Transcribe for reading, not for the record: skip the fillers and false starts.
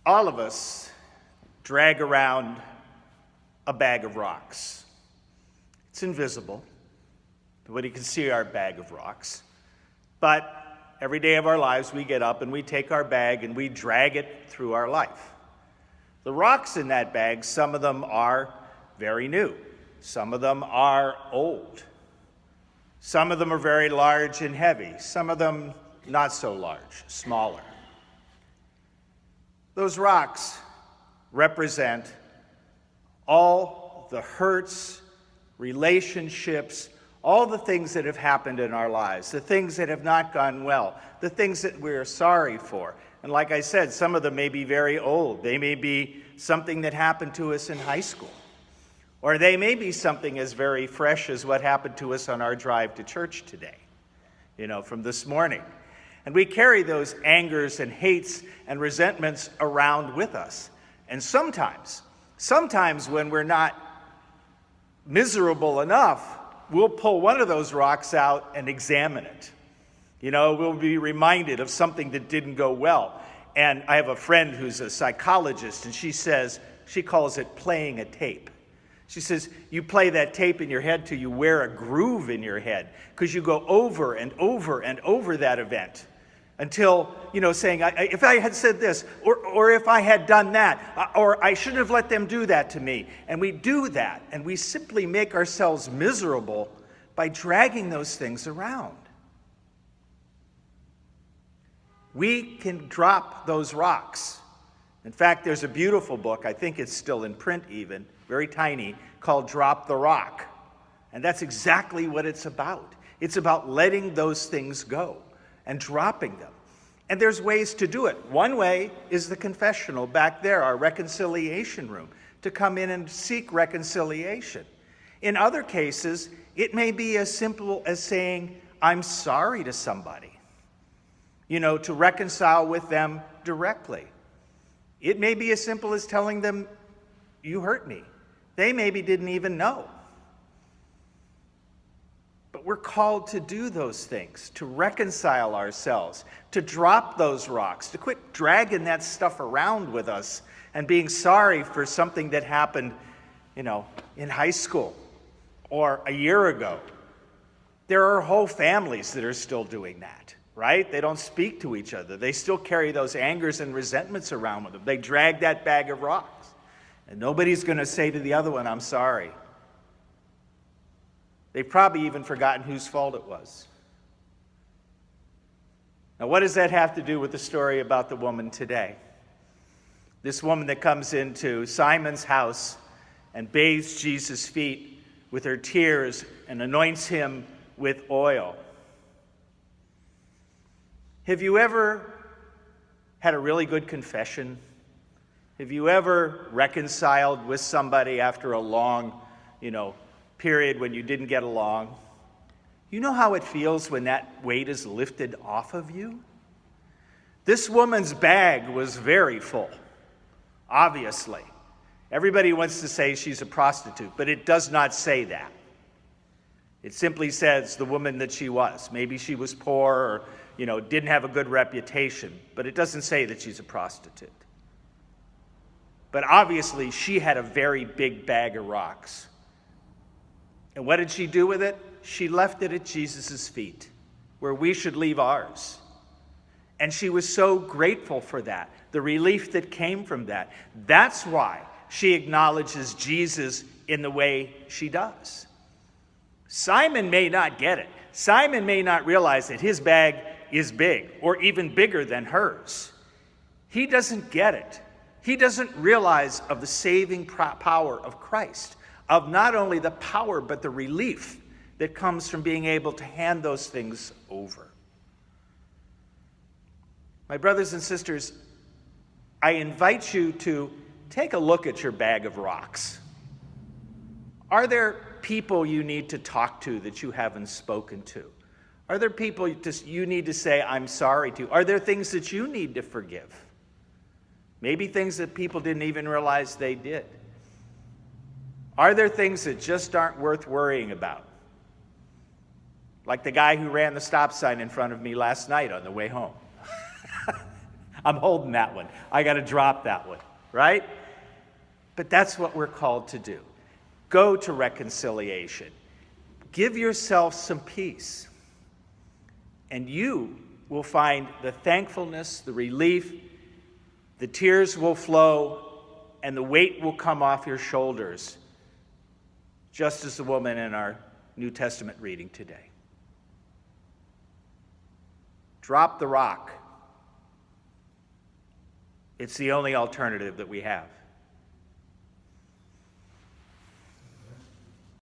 All of us drag around a bag of rocks. It's invisible. Nobody can see our bag of rocks. But every day of our lives, we get up and we take our bag and we drag it through our life. The rocks in that bag, some of them are very new. Some of them are old. Some of them are very large and heavy. Some of them not so large, smaller. Those rocks represent all the hurts, relationships, all the things that have happened in our lives, the things that have not gone well, the things that we're sorry for. And like I said, some of them may be very old. They may be something that happened to us in high school. Or they may be something as very fresh as what happened to us on our drive to church today, from this morning. And we carry those angers and hates and resentments around with us. And sometimes when we're not miserable enough, we'll pull one of those rocks out and examine it. We'll be reminded of something that didn't go well. And I have a friend who's a psychologist, and she calls it playing a tape. She says, you play that tape in your head till you wear a groove in your head, because you go over and over and over that event until, saying, if I had said this, or if I had done that, or I shouldn't have let them do that to me. And we do that, and we simply make ourselves miserable by dragging those things around. We can drop those rocks. In fact, there's a beautiful book, I think it's still in print even, very tiny, called Drop the Rock. And that's exactly what it's about. It's about letting those things go and dropping them. And there's ways to do it. One way is the confessional back there, our reconciliation room, to come in and seek reconciliation. In other cases, it may be as simple as saying, I'm sorry to somebody, to reconcile with them directly. It may be as simple as telling them, you hurt me. They maybe didn't even know. But we're called to do those things, to reconcile ourselves, to drop those rocks, to quit dragging that stuff around with us and being sorry for something that happened, in high school or a year ago. There are whole families that are still doing that, right? They don't speak to each other. They still carry those angers and resentments around with them. They drag that bag of rocks. And nobody's going to say to the other one, I'm sorry. They've probably even forgotten whose fault it was. Now, what does that have to do with the story about the woman today? This woman that comes into Simon's house and bathes Jesus' feet with her tears and anoints him with oil. Have you ever had a really good confession? Have you ever reconciled with somebody after a long, period when you didn't get along? You know how it feels when that weight is lifted off of you? This woman's bag was very full, obviously. Everybody wants to say she's a prostitute, but it does not say that. It simply says the woman that she was. Maybe she was poor or, didn't have a good reputation, but it doesn't say that she's a prostitute. But obviously, she had a very big bag of rocks. And what did she do with it? She left it at Jesus' feet, where we should leave ours. And she was so grateful for that, the relief that came from that. That's why she acknowledges Jesus in the way she does. Simon may not get it. Simon may not realize that his bag is big, or even bigger than hers. He doesn't get it. He doesn't realize of the saving power of Christ, of not only the power, but the relief that comes from being able to hand those things over. My brothers and sisters, I invite you to take a look at your bag of rocks. Are there people you need to talk to that you haven't spoken to? Are there people you need to say, I'm sorry to? Are there things that you need to forgive? Maybe things that people didn't even realize they did. Are there things that just aren't worth worrying about? Like the guy who ran the stop sign in front of me last night on the way home. I'm holding that one. I got to drop that one, right? But that's what we're called to do. Go to reconciliation. Give yourself some peace. And you will find the thankfulness, the relief, the tears will flow, and the weight will come off your shoulders, just as the woman in our New Testament reading today. Drop the rock. It's the only alternative that we have.